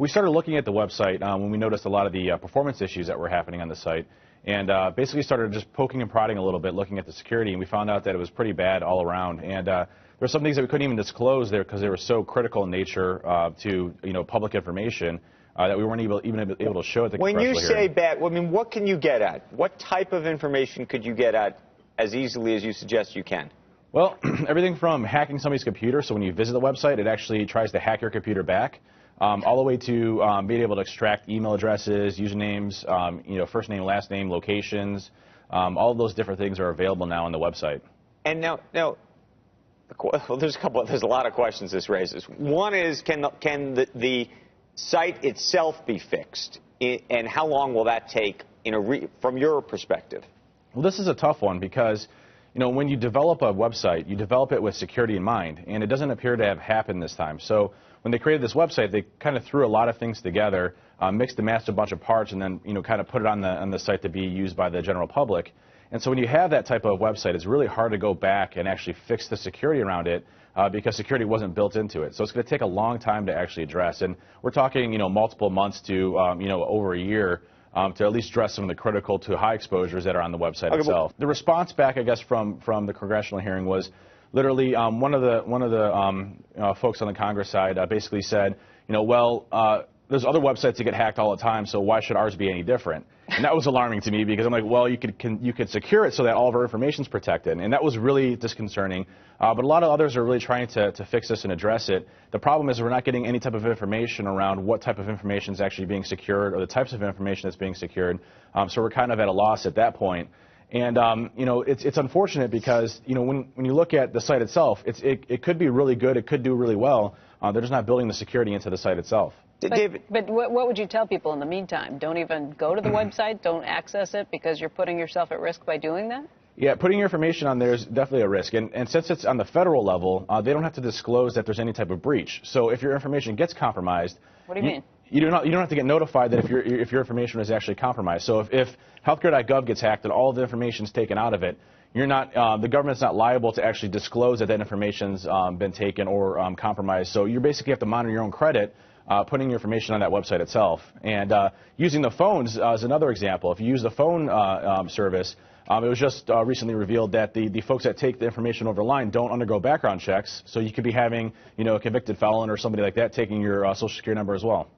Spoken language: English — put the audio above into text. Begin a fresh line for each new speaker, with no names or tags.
We started looking at the website when we noticed a lot of the performance issues that were happening on the site, and basically started just poking and prodding a little bit, looking at the security, and we found out that it was pretty bad all around. And there were some things that we couldn't even disclose there because they were so critical in nature to public information that we weren't even able to show at the
When you say
hearing.
bad, I mean, what can you get at? What type of information could you get at as easily as you suggest you can?
Well, everything from hacking somebody's computer, so when you visit the website, it actually tries to hack your computer back, all the way to being able to extract email addresses, usernames, first name, last name, locations. All of those different things are available now on the website.
And now, well, there's a lot of questions this raises. One is, can the site itself be fixed, and how long will that take from your perspective?
Well, this is a tough one because, when you develop a website, you develop it with security in mind, and it doesn't appear to have happened this time. So when they created this website, they kind of threw a lot of things together, mixed and matched a bunch of parts, and then kind of put it on the site to be used by the general public. And so when you have that type of website, it's really hard to go back and actually fix the security around it because security wasn't built into it. So it's going to take a long time to actually address, and we're talking multiple months to over a year. To at least address some of the critical to high exposures that are on the website itself. The response back, I guess, from the congressional hearing was literally one of the folks on the Congress side basically said, there's other websites that get hacked all the time, so why should ours be any different? And that was alarming to me because I'm like, well, you could secure it so that all of our information is protected, and that was really disconcerting. But a lot of others are really trying to fix this and address it. The problem is we're not getting any type of information around what type of information is actually being secured or the types of information that's being secured. So we're kind of at a loss at that point. And it's unfortunate because when you look at the site itself, it could be really good, it could do really well. They're just not building the security into the site itself.
But what would you tell people in the meantime? Don't even go to the website, don't access it because you're putting yourself at risk by doing that?
Yeah, putting your information on there is definitely a risk. And since it's on the federal level, they don't have to disclose that there's any type of breach. So if your information gets compromised... What do you mean? You don't have to get notified that if your information is actually compromised. So if healthcare.gov gets hacked and all of the information is taken out of it, the government's not liable to actually disclose that information's been taken or compromised. So you basically have to monitor your own credit, putting your information on that website itself. And using the phones is another example. If you use the phone service, it was just recently revealed that the folks that take the information over the line don't undergo background checks. So you could be having a convicted felon or somebody like that taking your Social Security number as well.